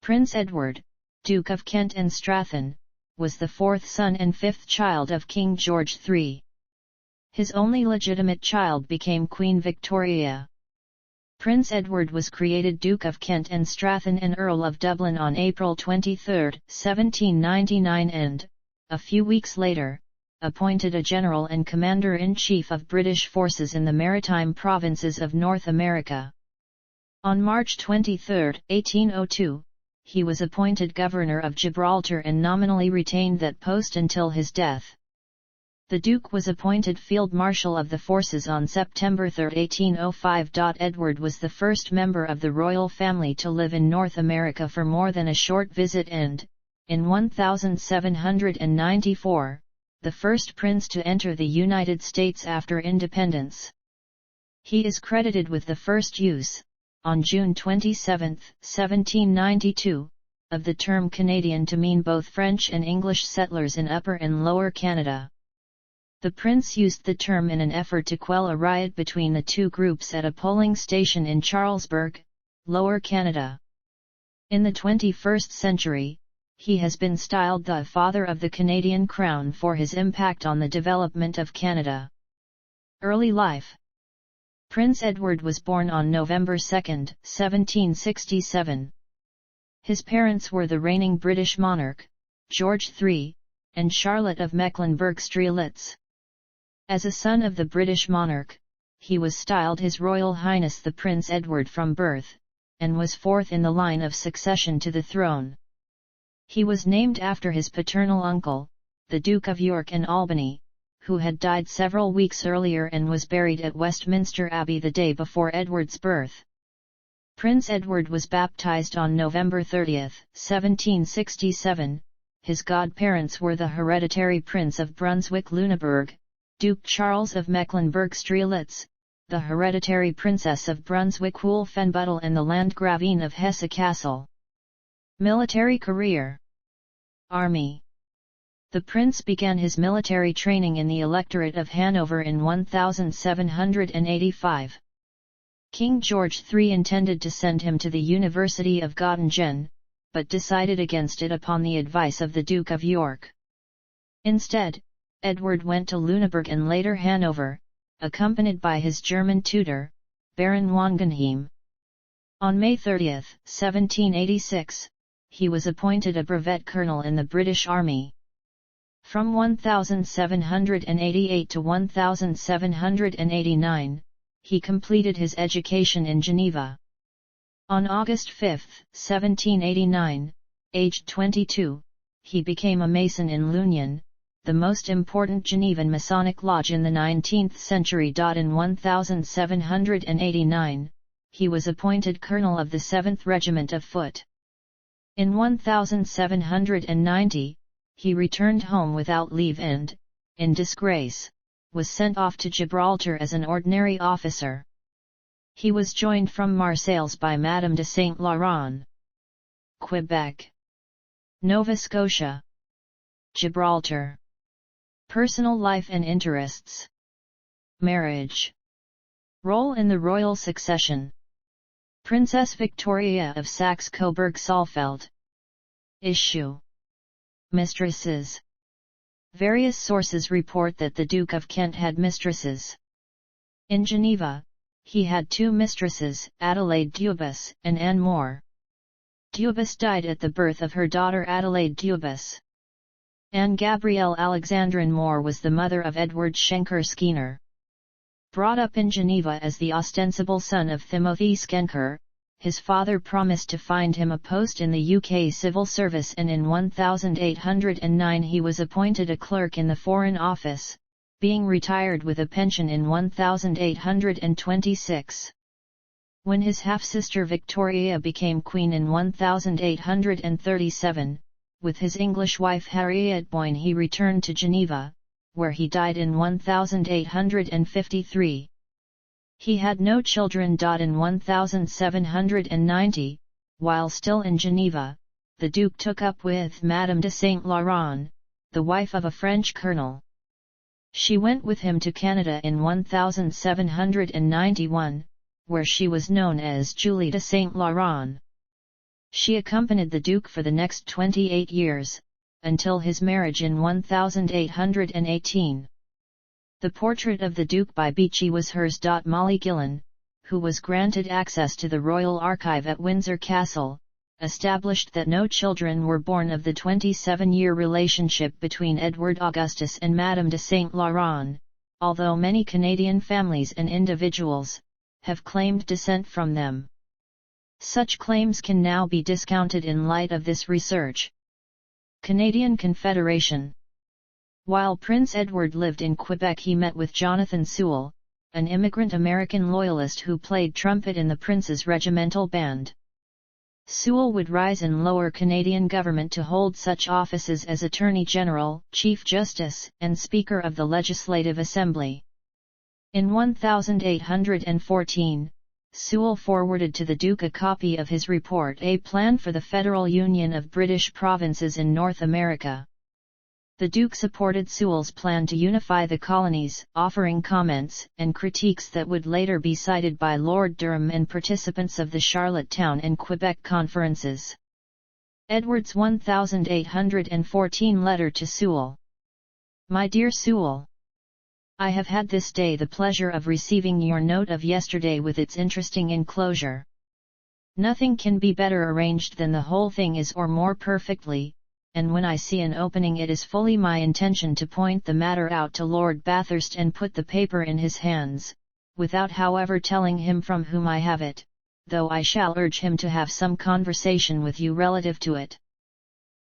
Prince Edward, Duke of Kent and Strathearn, was the fourth son and fifth child of King George III. His only legitimate child became Queen Victoria. Prince Edward was created Duke of Kent and Strathearn and Earl of Dublin on April 23, 1799 and, a few weeks later, appointed a General and Commander-in-Chief of British forces in the maritime provinces of North America. On March 23, 1802, he was appointed Governor of Gibraltar and nominally retained that post until his death. The Duke was appointed Field Marshal of the forces on September 3, 1805. Edward was the first member of the royal family to live in North America for more than a short visit and, in 1794, the first prince to enter the United States after independence. He is credited with the first use, on June 27, 1792, of the term Canadian to mean both French and English settlers in Upper and Lower Canada. The prince used the term in an effort to quell a riot between the two groups at a polling station in Charlesbourg, Lower Canada. In the 21st century, he has been styled the father of the Canadian Crown for his impact on the development of Canada. Early life. Prince Edward was born on November 2, 1767. His parents were the reigning British monarch, George III, and Charlotte of Mecklenburg-Strelitz. As a son of the British monarch, he was styled His Royal Highness the Prince Edward from birth, and was fourth in the line of succession to the throne. He was named after his paternal uncle, the Duke of York and Albany, who had died several weeks earlier and was buried at Westminster Abbey the day before Edward's birth. Prince Edward was baptized on November 30, 1767. His godparents were the hereditary Prince of Brunswick-Lüneburg, Duke Charles of Mecklenburg-Strelitz, the hereditary Princess of Brunswick-Wolfenbüttel and the Landgravine of Hesse-Kassel. Military career. Army. The prince began his military training in the Electorate of Hanover in 1785. King George III intended to send him to the University of Göttingen, but decided against it upon the advice of the Duke of York. Instead, Edward went to Lüneburg and later Hanover, accompanied by his German tutor, Baron Wangenheim. On May 30, 1786, he was appointed a brevet colonel in the British Army. From 1788 to 1789, he completed his education in Geneva. On August 5, 1789, aged 22, he became a Mason in L'Union, the most important Genevan Masonic lodge in the 19th century. In 1789, he was appointed colonel of the 7th Regiment of Foot. In 1790, he returned home without leave and, in disgrace, was sent off to Gibraltar as an ordinary officer. He was joined from Marseilles by Madame de Saint Laurent. Quebec, Nova Scotia, Gibraltar. Personal life and interests. Marriage. Role in the royal succession. Princess Victoria of Saxe-Coburg-Saalfeld. Issue. Mistresses. Various sources report that the Duke of Kent had mistresses. In Geneva, he had two mistresses, Adelaide Dubus and Anne Moore. Dubus died at the birth of her daughter Adelaide Dubus. Anne Gabrielle Alexandrine Moore was the mother of Edward Schenker Skener. Brought up in Geneva as the ostensible son of Timothy Schenker, his father promised to find him a post in the UK civil service, and in 1809 he was appointed a clerk in the Foreign Office, being retired with a pension in 1826. When his half-sister Victoria became queen in 1837, with his English wife Harriet Boyne he returned to Geneva, where he died in 1853. He had no children. In 1790, while still in Geneva, the Duke took up with Madame de Saint Laurent, the wife of a French colonel. She went with him to Canada in 1791, where she was known as Julie de Saint Laurent. She accompanied the Duke for the next 28 years, until his marriage in 1818. The portrait of the Duke by Beechey was hers. Molly Gillen, who was granted access to the Royal Archive at Windsor Castle, established that no children were born of the 27-year relationship between Edward Augustus and Madame de Saint Laurent, although many Canadian families and individuals have claimed descent from them. Such claims can now be discounted in light of this research. Canadian Confederation. While Prince Edward lived in Quebec, he met with Jonathan Sewell, an immigrant American loyalist who played trumpet in the Prince's regimental band. Sewell would rise in Lower Canadian government to hold such offices as Attorney General, Chief Justice, and Speaker of the Legislative Assembly. In 1814, Sewell forwarded to the Duke a copy of his report, A Plan for the Federal Union of British Provinces in North America. The Duke supported Sewell's plan to unify the colonies, offering comments and critiques that would later be cited by Lord Durham and participants of the Charlottetown and Quebec conferences. Edward's 1814 letter to Sewell. My dear Sewell, I have had this day the pleasure of receiving your note of yesterday with its interesting enclosure. Nothing can be better arranged than the whole thing is, or more perfectly, and when I see an opening it is fully my intention to point the matter out to Lord Bathurst and put the paper in his hands, without however telling him from whom I have it, though I shall urge him to have some conversation with you relative to it.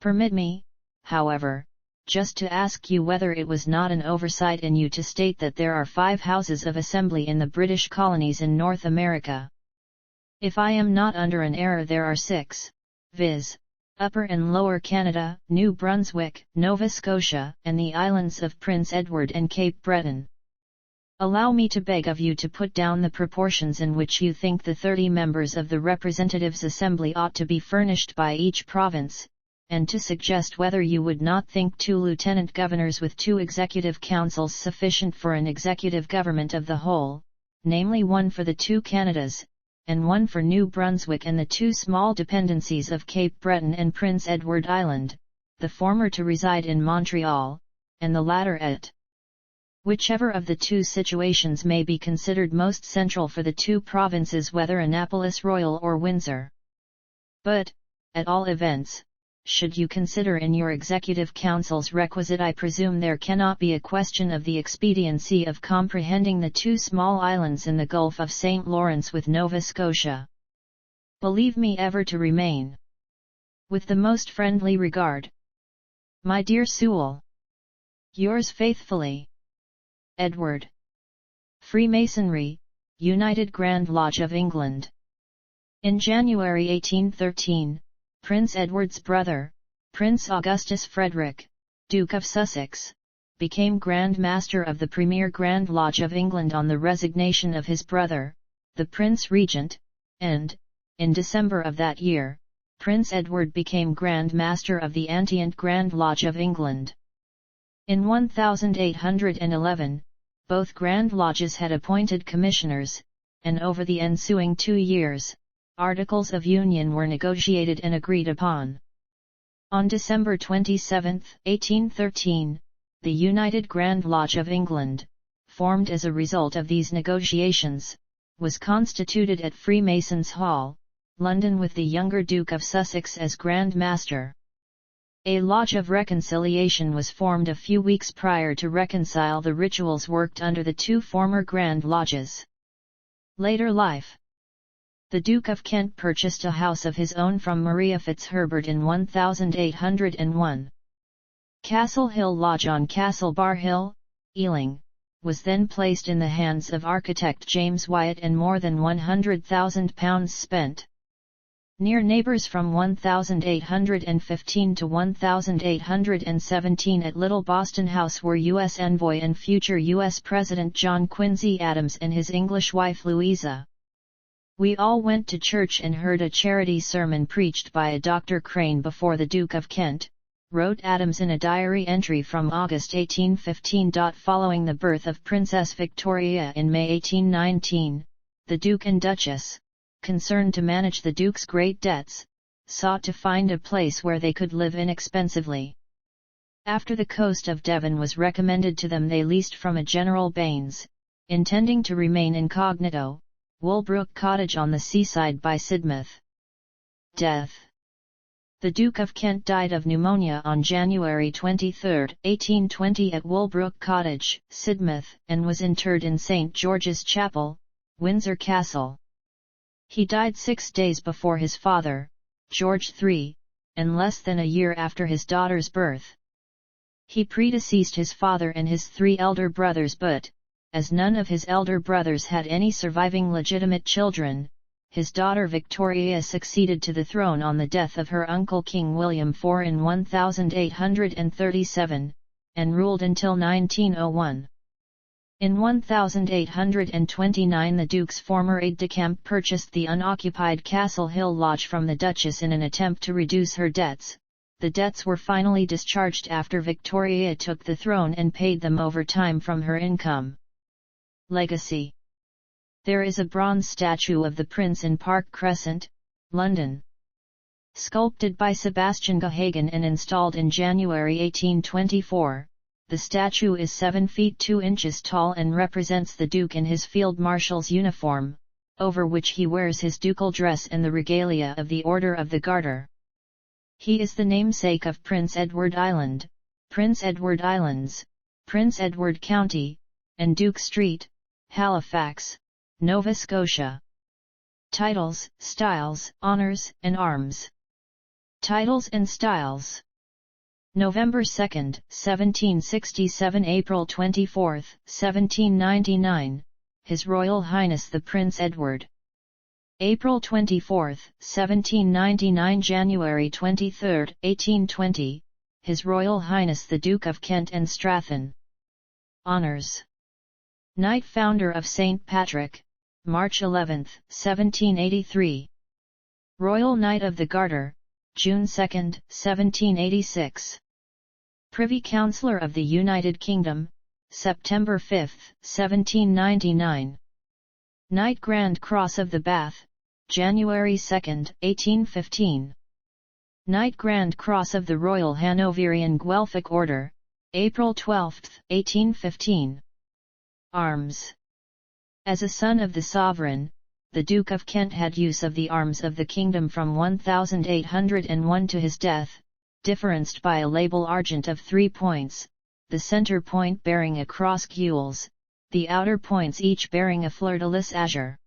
Permit me, however, just to ask you whether it was not an oversight in you to state that there are 5 Houses of Assembly in the British colonies in North America. If I am not under an error there are 6, viz., Upper and Lower Canada, New Brunswick, Nova Scotia, and the islands of Prince Edward and Cape Breton. Allow me to beg of you to put down the proportions in which you think the 30 members of the Representatives' Assembly ought to be furnished by each province, and to suggest whether you would not think 2 lieutenant governors with 2 executive councils sufficient for an executive government of the whole, namely 1 for the 2 Canadas, and 1 for New Brunswick and the 2 small dependencies of Cape Breton and Prince Edward Island, the former to reside in Montreal, and the latter at whichever of the 2 situations may be considered most central for the 2 provinces, whether Annapolis Royal or Windsor. But, at all events, should you consider in your executive councils requisite, I presume there cannot be a question of the expediency of comprehending the 2 small islands in the Gulf of St. Lawrence with Nova Scotia. Believe me ever to remain, with the most friendly regard, my dear Sewell, yours faithfully, Edward. Freemasonry, United Grand Lodge of England. In January 1813, Prince Edward's brother, Prince Augustus Frederick, Duke of Sussex, became Grand Master of the Premier Grand Lodge of England on the resignation of his brother, the Prince Regent, and, in December of that year, Prince Edward became Grand Master of the Antient Grand Lodge of England. In 1811, both Grand Lodges had appointed commissioners, and over the ensuing 2 years, Articles of Union were negotiated and agreed upon. On December 27, 1813, the United Grand Lodge of England, formed as a result of these negotiations, was constituted at Freemasons' Hall, London, with the younger Duke of Sussex as Grand Master. A Lodge of Reconciliation was formed a few weeks prior to reconcile the rituals worked under the 2 former Grand Lodges. Later life. The Duke of Kent purchased a house of his own from Maria Fitzherbert in 1801. Castle Hill Lodge on Castle Bar Hill, Ealing, was then placed in the hands of architect James Wyatt and more than £100,000 spent. Near neighbours from 1815 to 1817 at Little Boston House were U.S. envoy and future U.S. President John Quincy Adams and his English wife Louisa. We all went to church and heard a charity sermon preached by a Dr. Crane before the Duke of Kent, wrote Adams in a diary entry from August 1815. Following the birth of Princess Victoria in May 1819, the Duke and Duchess, concerned to manage the Duke's great debts, sought to find a place where they could live inexpensively. After the coast of Devon was recommended to them, they leased from a General Baines, intending to remain incognito, Woolbrook Cottage on the seaside by Sidmouth. Death. The Duke of Kent died of pneumonia on January 23, 1820 at Woolbrook Cottage, Sidmouth, and was interred in St. George's Chapel, Windsor Castle. He died 6 days before his father, George III, and less than a year after his daughter's birth. He predeceased his father and his 3 elder brothers, but, as none of his elder brothers had any surviving legitimate children, his daughter Victoria succeeded to the throne on the death of her uncle King William IV in 1837, and ruled until 1901. In 1829 the Duke's former aide-de-camp purchased the unoccupied Castle Hill Lodge from the Duchess in an attempt to reduce her debts. The debts were finally discharged after Victoria took the throne and paid them over time from her income. Legacy. There is a bronze statue of the Prince in Park Crescent, London. Sculpted by Sebastian Gahagan and installed in January 1824, the statue is 7 feet 2 inches tall and represents the Duke in his Field Marshal's uniform, over which he wears his ducal dress and the regalia of the Order of the Garter. He is the namesake of Prince Edward Island, Prince Edward Islands, Prince Edward County, and Duke Street, Halifax, Nova Scotia. Titles, styles, honors, and arms. Titles and styles. November 2, 1767 – April 24, 1799, His Royal Highness the Prince Edward. April 24, 1799 – January 23, 1820, His Royal Highness the Duke of Kent and Strathearn. Honors. Knight Founder of St. Patrick, March 11, 1783. Royal Knight of the Garter, June 2, 1786. Privy Councillor of the United Kingdom, September 5, 1799. Knight Grand Cross of the Bath, January 2, 1815. Knight Grand Cross of the Royal Hanoverian Guelphic Order, April 12, 1815. Arms. As a son of the sovereign, the Duke of Kent had use of the arms of the kingdom from 1801 to his death, differenced by a label argent of 3 points, the centre point bearing a cross gules, the outer points each bearing a fleur-de-lis azure.